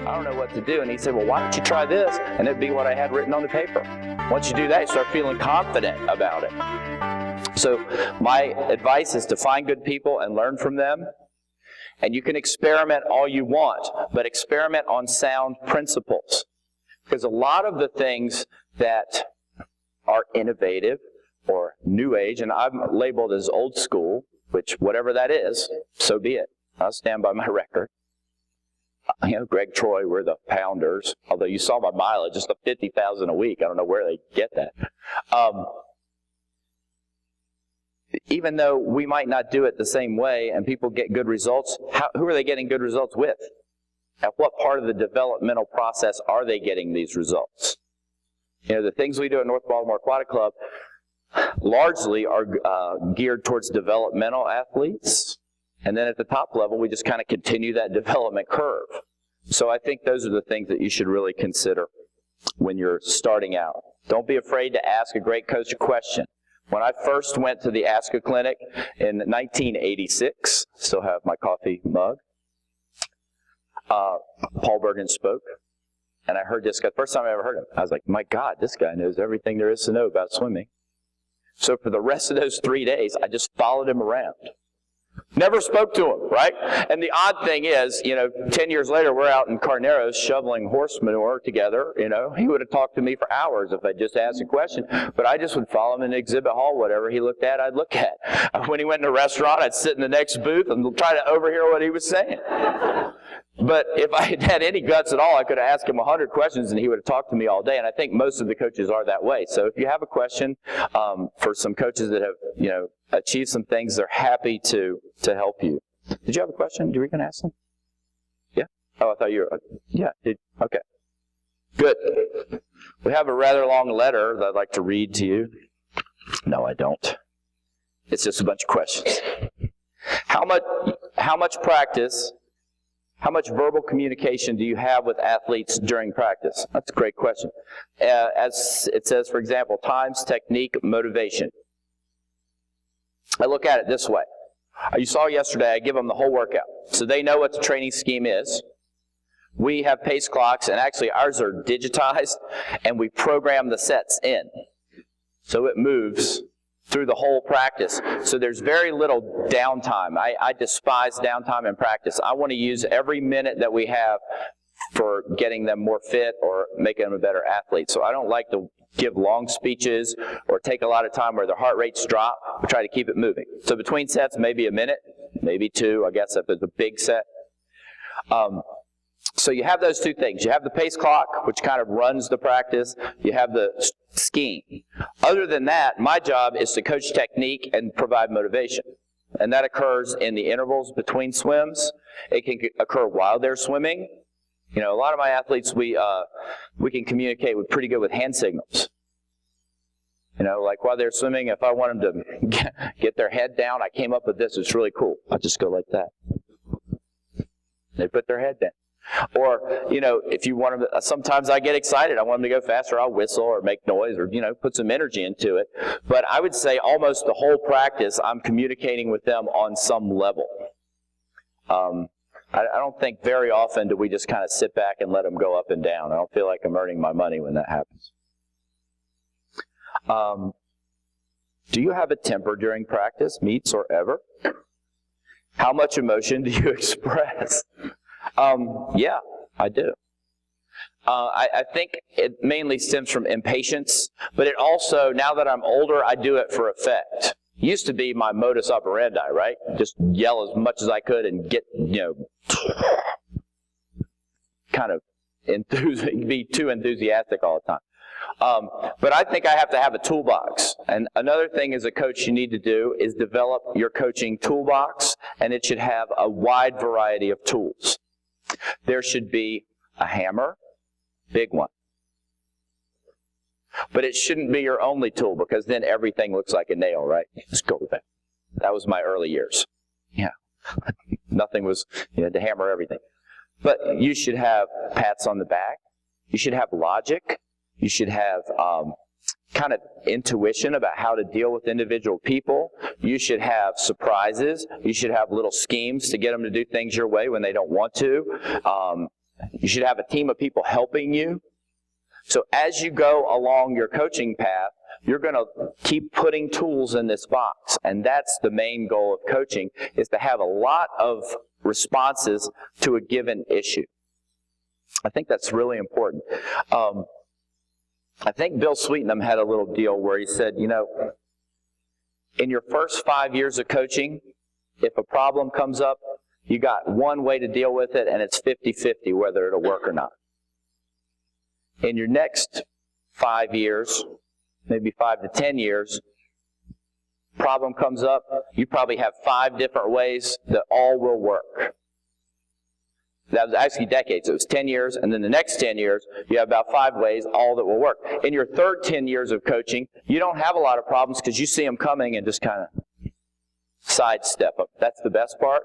I don't know what to do. And he said, well, why don't you try this? And it'd be what I had written on the paper. Once you do that, you start feeling confident about it. So my advice is to find good people and learn from them. And you can experiment all you want, but experiment on sound principles. Because a lot of the things that are innovative or new age, and I'm labeled as old school, which whatever that is, so be it. I'll stand by my record. Greg Troy, we're the pounders. Although you saw my mileage, just the 50,000 a week. I don't know where they get that. Even though we might not do it the same way and people get good results, who are they getting good results with? At what part of the developmental process are they getting these results? The things we do at North Baltimore Aquatic Club largely are geared towards developmental athletes. And then at the top level, we just kind of continue that development curve. So I think those are the things that you should really consider when you're starting out. Don't be afraid to ask a great coach a question. When I first went to the Ask a Clinic in 1986, still have my coffee mug, Paul Bergen spoke, and I heard this guy, first time I ever heard him. I was like, my God, this guy knows everything there is to know about swimming. So for the rest of those 3 days, I just followed him around. Never spoke to him, right? And the odd thing is, 10 years later, we're out in Carneros shoveling horse manure together. He would have talked to me for hours if I just asked a question. But I just would follow him in the exhibit hall, whatever he looked at, I'd look at. When he went in a restaurant, I'd sit in the next booth and try to overhear what he was saying. But if I had had any guts at all, I could have asked him 100 questions and he would have talked to me all day. And I think most of the coaches are that way. So if you have a question for some coaches that have, achieved some things, they're happy to help you. Did you have a question? You were going to ask them? Yeah? Oh, I thought you were. Yeah. Okay. Good. We have a rather long letter that I'd like to read to you. No, I don't. It's just a bunch of questions. How much practice, how much verbal communication do you have with athletes during practice? That's a great question. As it says, for example, times, technique, motivation. I look at it this way. You saw yesterday, I give them the whole workout. So they know what the training scheme is. We have pace clocks, and actually ours are digitized, and we program the sets in. So it moves through the whole practice. So there's very little downtime. I despise downtime in practice. I want to use every minute that we have for getting them more fit or making them a better athlete. So I don't like to give long speeches or take a lot of time where their heart rates drop. We try to keep it moving. So between sets, maybe a minute, maybe two, I guess if it's a big set. So you have those two things. You have the pace clock, which kind of runs the practice. You have the scheme. Other than that, my job is to coach technique and provide motivation. And that occurs in the intervals between swims. It can occur while they're swimming. A lot of my athletes, we can communicate pretty good with hand signals. Like while they're swimming, if I want them to get their head down, I came up with this. It's really cool. I just go like that. They put their head down. Or, if you want them to, sometimes I get excited. I want them to go faster. I'll whistle or make noise or, put some energy into it. But I would say almost the whole practice, I'm communicating with them on some level. I don't think very often do we just kind of sit back and let them go up and down. I don't feel like I'm earning my money when that happens. Do you have a temper during practice, meets, or ever? How much emotion do you express? Yeah, I do. I think it mainly stems from impatience, but it also, now that I'm older, I do it for effect. Used to be my modus operandi, right? Just yell as much as I could and get, kind of be too enthusiastic all the time. But I think I have to have a toolbox. And another thing as a coach you need to do is develop your coaching toolbox, and it should have a wide variety of tools. There should be a hammer, big one. But it shouldn't be your only tool, because then everything looks like a nail, right? Just go with that. That was my early years. Yeah. Nothing was, you had to hammer everything. But you should have pats on the back. You should have logic. You should have kind of intuition about how to deal with individual people. You should have surprises. You should have little schemes to get them to do things your way when they don't want to. You should have a team of people helping you. So as you go along your coaching path, you're going to keep putting tools in this box. And that's the main goal of coaching, is to have a lot of responses to a given issue. I think that's really important. I think Bill Sweetenham had a little deal where he said, you know, in your first 5 years of coaching, if a problem comes up, you got one way to deal with it, and it's 50-50 whether it'll work or not. In your next 5 years, maybe 5 to 10 years, problem comes up, you probably have 5 different ways that all will work. That was actually decades. It was 10 years, and then the next 10 years, you have about 5 ways, all that will work. In your third 10 years of coaching, you don't have a lot of problems because you see them coming and just kind of sidestep them. That's the best part.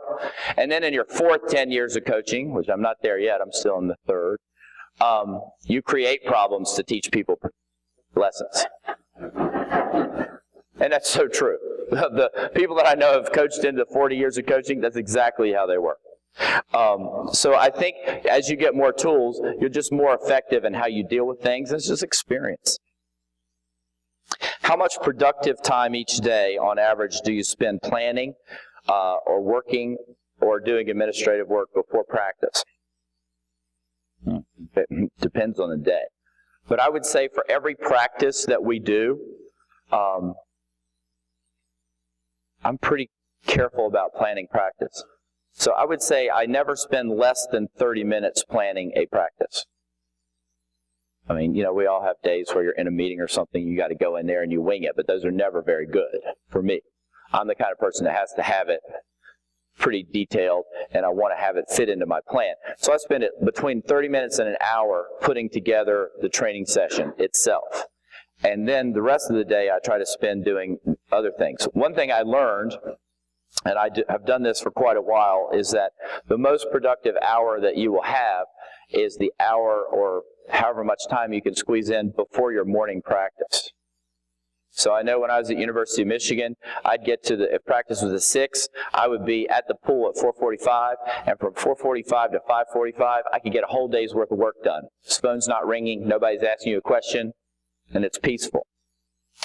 And then in your fourth 10 years of coaching, which I'm not there yet, I'm still in the third, you create problems to teach people lessons. And that's so true. The people that I know have coached into 40 years of coaching, that's exactly how they work. So I think as you get more tools, you're just more effective in how you deal with things. It's just experience. How much productive time each day, on average, do you spend planning or working or doing administrative work before practice? It depends on the day. But I would say for every practice that we do, I'm pretty careful about planning practice. So I would say I never spend less than 30 minutes planning a practice. I mean, you know, we all have days where you're in a meeting or something, you got to go in there and you wing it, but those are never very good for me. I'm the kind of person that has to have it pretty detailed, and I want to have it fit into my plan. So I spend it between 30 minutes and an hour putting together the training session itself. And then the rest of the day I try to spend doing other things. One thing I learned, and I have done this for quite a while, is that the most productive hour that you will have is the hour or however much time you can squeeze in before your morning practice. So I know when I was at University of Michigan, I'd get to if practice was at 6, I would be at the pool at 4:45, and from 4:45 to 5:45, I could get a whole day's worth of work done. The phone's not ringing, nobody's asking you a question, and it's peaceful.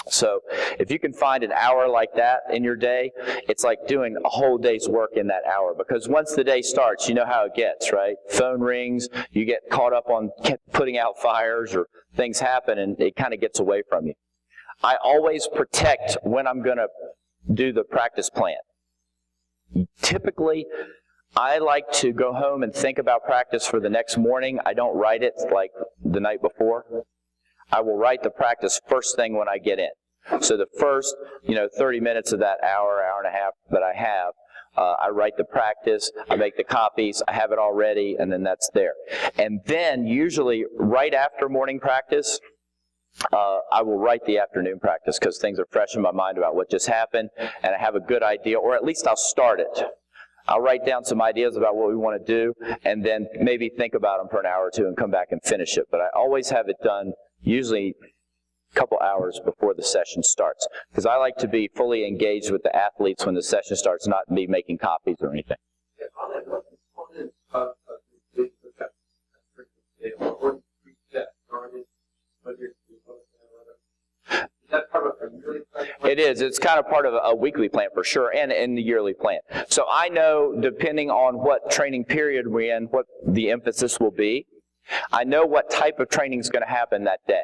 So if you can find an hour like that in your day, it's like doing a whole day's work in that hour. Because once the day starts, you know how it gets, right? Phone rings, you get caught up on putting out fires, or things happen, and it kind of gets away from you. I always protect when I'm going to do the practice plan. Typically, I like to go home and think about practice for the next morning. I don't write it like the night before. I will write the practice first thing when I get in. So the first, 30 minutes of that hour and a half that I have, I write the practice, I make the copies, I have it all ready, and then that's there. And then usually right after morning practice, I will write the afternoon practice because things are fresh in my mind about what just happened, and I have a good idea, or at least I'll start it. I'll write down some ideas about what we want to do, and then maybe think about them for an hour or two and come back and finish it. But I always have it done usually a couple hours before the session starts, because I like to be fully engaged with the athletes when the session starts, not me making copies or anything. It is. It's kind of part of a weekly plan for sure, and in the yearly plan. So I know, depending on what training period we're in, what the emphasis will be. I know what type of training is going to happen that day.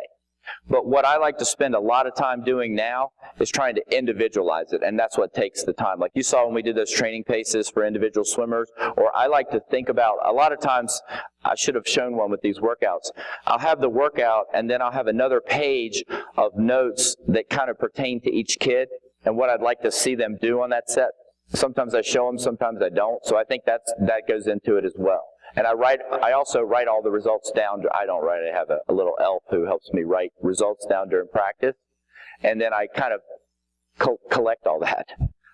But what I like to spend a lot of time doing now is trying to individualize it, and that's what takes the time. Like you saw when we did those training paces for individual swimmers, or I like to think about, a lot of times, I should have shown one with these workouts. I'll have the workout, and then I'll have another page of notes that kind of pertain to each kid and what I'd like to see them do on that set. Sometimes I show them, sometimes I don't, so I think that goes into it as well. And I also write all the results down. I don't write. I have a little elf who helps me write results down during practice. And then I kind of collect all that.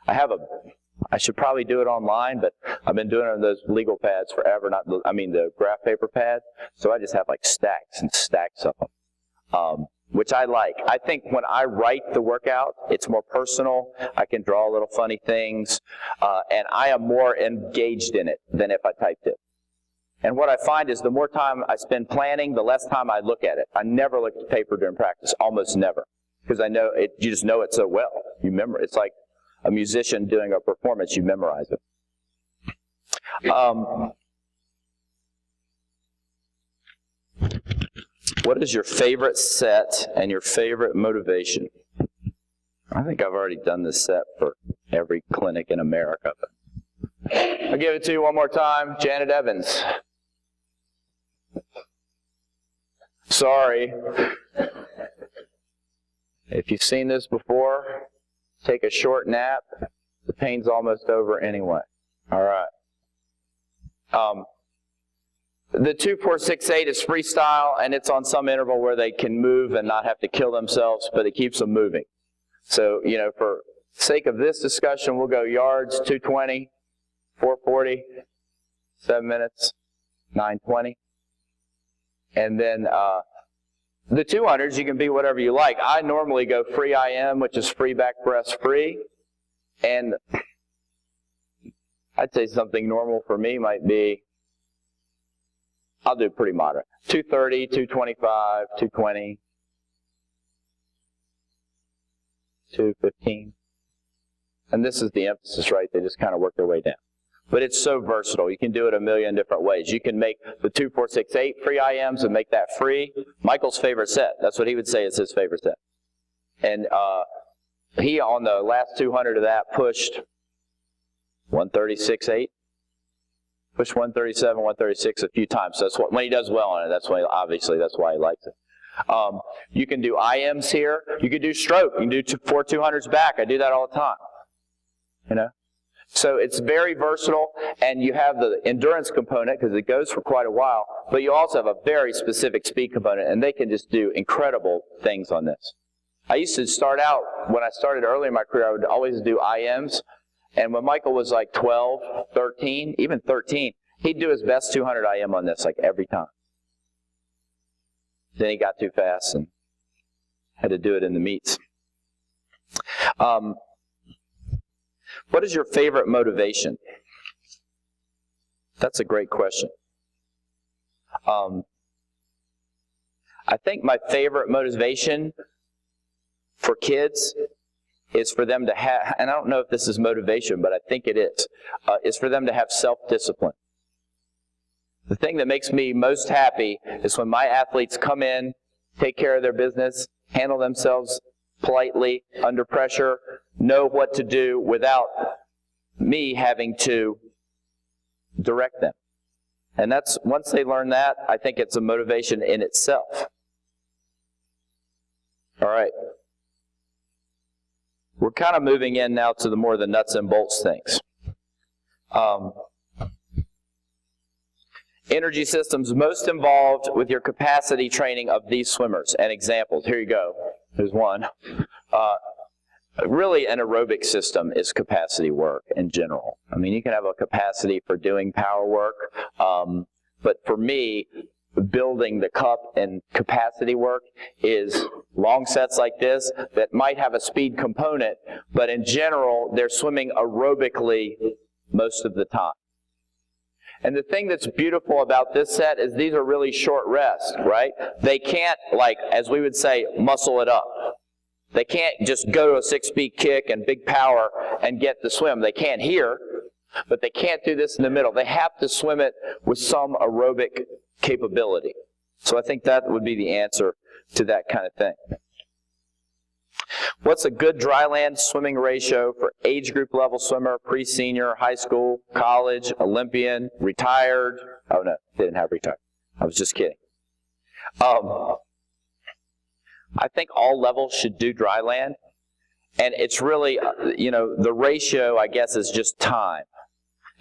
I should probably do it online, but I've been doing it on those legal pads forever, the graph paper pads. So I just have like stacks and stacks of them, which I like. I think when I write the workout, it's more personal. I can draw little funny things, and I am more engaged in it than if I typed it. And what I find is the more time I spend planning, the less time I look at it. I never look at the paper during practice, almost never. Because I know it, you just know it so well. You remember, it's like a musician doing a performance, you memorize it. What is your favorite set and your favorite motivation? I think I've already done this set for every clinic in America. I'll give it to you one more time. Janet Evans. Sorry. If you've seen this before, take a short nap. The pain's almost over anyway. All right. The 2-4-6-8 is freestyle, and it's on some interval where they can move and not have to kill themselves, but it keeps them moving. So, for sake of this discussion, we'll go yards, 220, 440, 7 minutes, 920. And then the 200s, you can be whatever you like. I normally go free IM, which is free back breast free. And I'd say something normal for me might be, I'll do pretty moderate. 230, 225, 220, 215. And this is the emphasis, right? They just kind of work their way down. But it's so versatile. You can do it a million different ways. You can make the 2-4-6-8 free IMs and make that free. Michael's favorite set. That's what he would say is his favorite set. And he, on the last 200 of that, pushed 136.8. Pushed 137, 136 a few times. So that's what, when he does well on it, that's when obviously that's why he likes it. You can do IMs here. You can do stroke. You can do 4 200s back. I do that all the time. So it's very versatile, and you have the endurance component because it goes for quite a while, but you also have a very specific speed component, and they can just do incredible things on this. I used to start out, when I started early in my career, I would always do IMs, and when Michael was like 12, 13, even 13, he'd do his best 200 IM on this like every time. Then he got too fast and had to do it in the meets. What is your favorite motivation? That's a great question. I think my favorite motivation for kids is for them to have, and I don't know if this is motivation, but I think it is for them to have self-discipline. The thing that makes me most happy is when my athletes come in, take care of their business, handle themselves politely, under pressure, know what to do without me having to direct them. And that's, once they learn that, I think it's a motivation in itself. All right. We're kind of moving in now to the more the nuts and bolts things. Energy systems most involved with your capacity training of these swimmers. And examples. Here you go. Here's one. Really, an aerobic system is capacity work in general. I mean, you can have a capacity for doing power work, but for me, building the cup and capacity work is long sets like this that might have a speed component, but in general, they're swimming aerobically most of the time. And the thing that's beautiful about this set is these are really short rests, right? They can't, like, as we would say, muscle it up. They can't just go to a 6-speed kick and big power and get the swim. They can't here, but they can't do this in the middle. They have to swim it with some aerobic capability. So I think that would be the answer to that kind of thing. What's a good dryland swimming ratio for age group level swimmer, pre-senior, high school, college, Olympian, retired? Oh no, didn't have retired. I was just kidding. I think all levels should do dryland, and it's really, the ratio, I guess, is just time.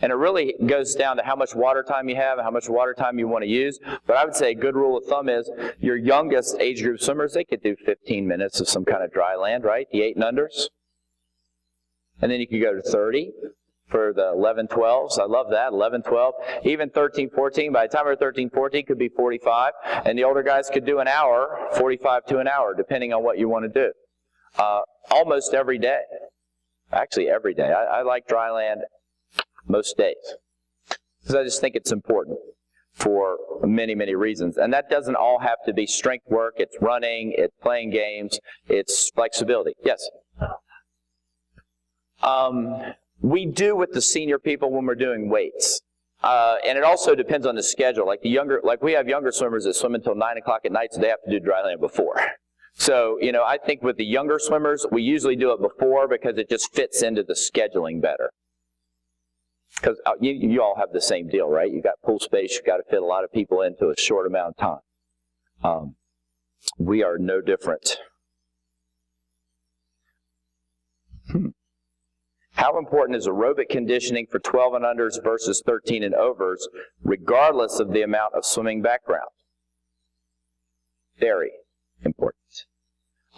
And it really goes down to how much water time you have and how much water time you want to use. But I would say a good rule of thumb is your youngest age group swimmers, they could do 15 minutes of some kind of dryland, right? The 8 and unders. And then you could go to 30 for the 11, 12s. I love that, 11, 12. Even 13, 14. By the time we're 13, 14, could be 45. And the older guys could do an hour, 45 to an hour, depending on what you want to do. Almost every day. Actually, every day. I like dryland most days, because I just think it's important. for many, many reasons. And that doesn't all have to be strength work. It's running, it's playing games, it's flexibility. Yes? We do with the senior people when we're doing weights. And it also depends on the schedule. Like we have younger swimmers that swim until 9 o'clock at night, so they have to do dry land before. So, I think with the younger swimmers, we usually do it before because it just fits into the scheduling better. Because you all have the same deal, right? You got pool space, you've got to fit a lot of people into a short amount of time. We are no different. How important is aerobic conditioning for 12 and unders versus 13 and overs, regardless of the amount of swimming background? Very important.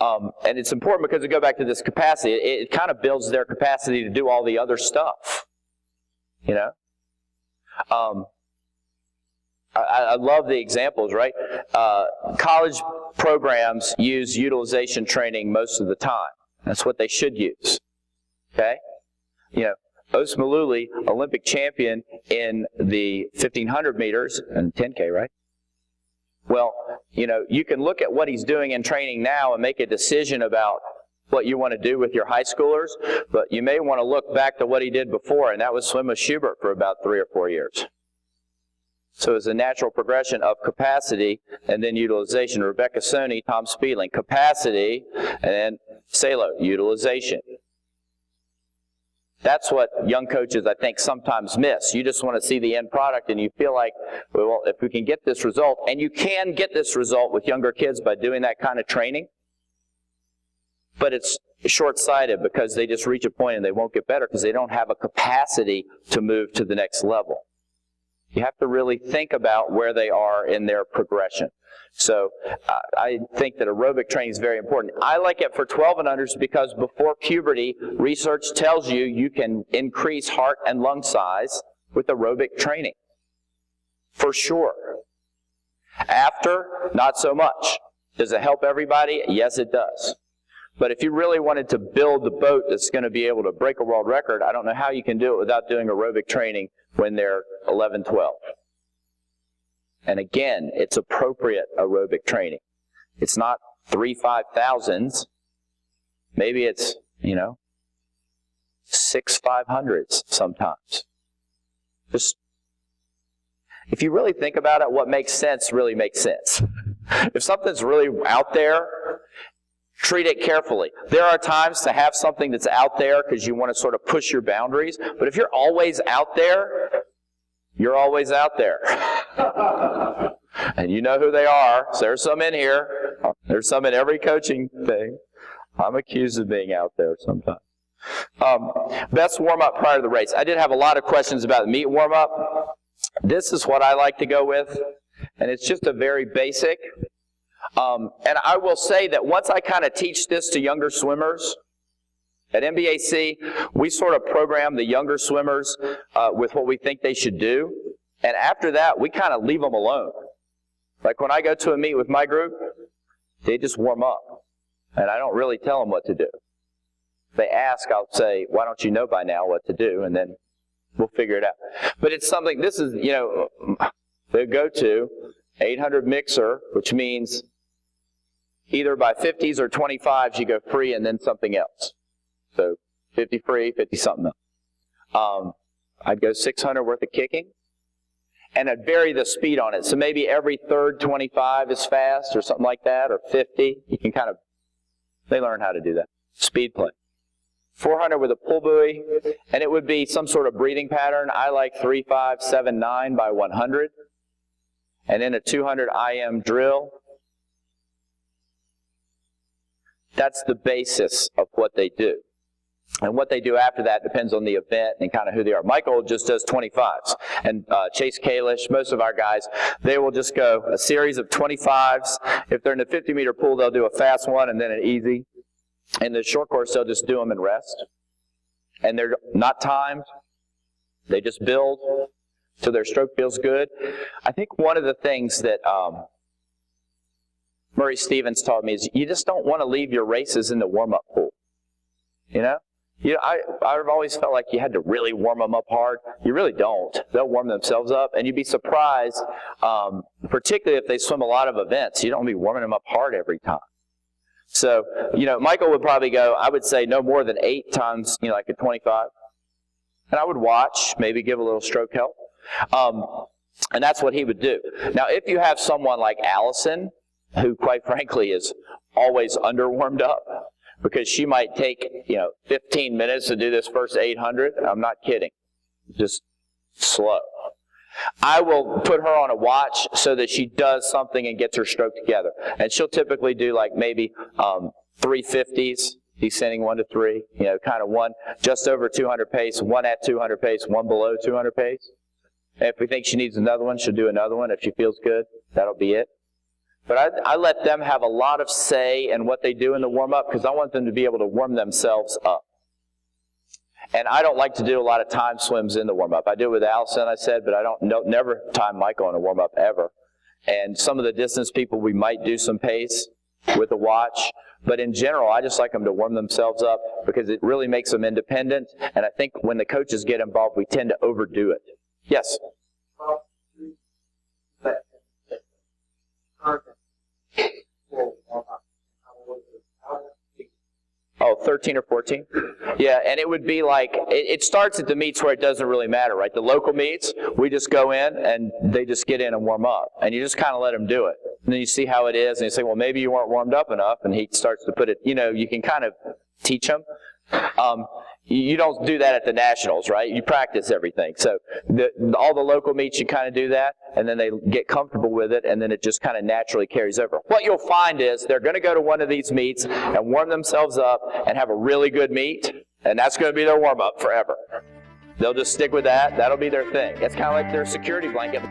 And it's important because we go back to this capacity. It kind of builds their capacity to do all the other stuff. I love the examples, right? College programs use utilization training most of the time. That's what they should use. Okay? Osmaluli, Olympic champion in the 1500 meters and 10K, right? Well, you can look at what he's doing in training now and make a decision about what you want to do with your high schoolers, but you may want to look back to what he did before, and that was swim with Schubert for about 3 or 4 years. So it's a natural progression of capacity and then utilization. Rebecca Sony, Tom Speedling, capacity, and then Salo, utilization. That's what young coaches, I think, sometimes miss. You just want to see the end product, and you feel like, well, if we can get this result, and you can get this result with younger kids by doing that kind of training, but it's short-sighted because they just reach a point and they won't get better because they don't have a capacity to move to the next level. You have to really think about where they are in their progression. So I think that aerobic training is very important. I like it for 12 and unders because before puberty, research tells you you can increase heart and lung size with aerobic training. For sure. After, not so much. Does it help everybody? Yes, it does. But if you really wanted to build the boat that's going to be able to break a world record, I don't know how you can do it without doing aerobic training when they're 11, 12. And again, it's appropriate aerobic training. It's not 3 5,000s. Maybe it's, 6 500s sometimes. Just, if you really think about it, what makes sense really makes sense. If something's really out there, treat it carefully. There are times to have something that's out there because you want to sort of push your boundaries. But if you're always out there, you're always out there. And you know who they are. So there's some in here. There's some in every coaching thing. I'm accused of being out there sometimes. Best warm-up prior to the race. I did have a lot of questions about the meet warm-up. This is what I like to go with. And it's just a very basic. And I will say that once I kind of teach this to younger swimmers, at MBAC, we sort of program the younger swimmers with what we think they should do. And after that, we kind of leave them alone. Like when I go to a meet with my group, they just warm up. And I don't really tell them what to do. If they ask, I'll say, why don't you know by now what to do? And then we'll figure it out. But it's something, this is, they go to 800 mixer, which means either by 50s or 25s you go free and then something else. So 50 free, 50 something else. I'd go 600 worth of kicking, and I'd vary the speed on it. So maybe every third 25 is fast or something like that, or 50. You can kind of, they learn how to do that. Speed play. 400 with a pull buoy, and it would be some sort of breathing pattern. I like 3, 5, 7, 9 by 100. And then a 200 IM drill. That's the basis of what they do. And what they do after that depends on the event and kind of who they are. Michael just does 25s. And Chase Kalish, most of our guys, they will just go a series of 25s. If they're in the 50-meter pool, they'll do a fast one and then an easy. In the short course, they'll just do them and rest. And they're not timed. They just build till their stroke feels good. I think one of the things that Murray Stevens taught me is you just don't want to leave your races in the warm-up pool. You know, I've always felt like you had to really warm them up hard. You really don't. They'll warm themselves up, and you'd be surprised, particularly if they swim a lot of events. You don't be warming them up hard every time. So, you know, Michael would probably go, I would say no more than 8 times, you know, like a 25. And I would watch, maybe give a little stroke help. And that's what he would do. Now, if you have someone like Allison, who quite frankly is always underwarmed up, because she might take, you know, 15 minutes to do this first 800. I'm not kidding. Just slow. I will put her on a watch so that she does something and gets her stroke together. And she'll typically do like maybe 350s, descending 1 to 3, you know, kind of one just over 200 pace, one at 200 pace, one below 200 pace. And if we think she needs another one, she'll do another one. If she feels good, that'll be it. But I let them have a lot of say in what they do in the warm-up because I want them to be able to warm themselves up. And I don't like to do a lot of time swims in the warm-up. I do it with Allison, I said, but I never time Michael in a warm-up ever. And some of the distance people, we might do some pace with a watch. But in general, I just like them to warm themselves up because it really makes them independent. And I think when the coaches get involved, we tend to overdo it. Yes? Oh, 13 or 14? Yeah, and it would be like, it starts at the meets where it doesn't really matter, right? The local meets, we just go in and they just get in and warm up. And you just kind of let them do it. And then you see how it is, and you say, well, maybe you weren't warmed up enough, and he starts to put it, you know, you can kind of teach them. You don't do that at the nationals, right? You practice everything. So all the local meets, you kind of do that, and then they get comfortable with it, and then it just kind of naturally carries over. What you'll find is they're going to go to one of these meets and warm themselves up and have a really good meet, and that's going to be their warm-up forever. They'll just stick with that. That'll be their thing. It's kind of like their security blanket.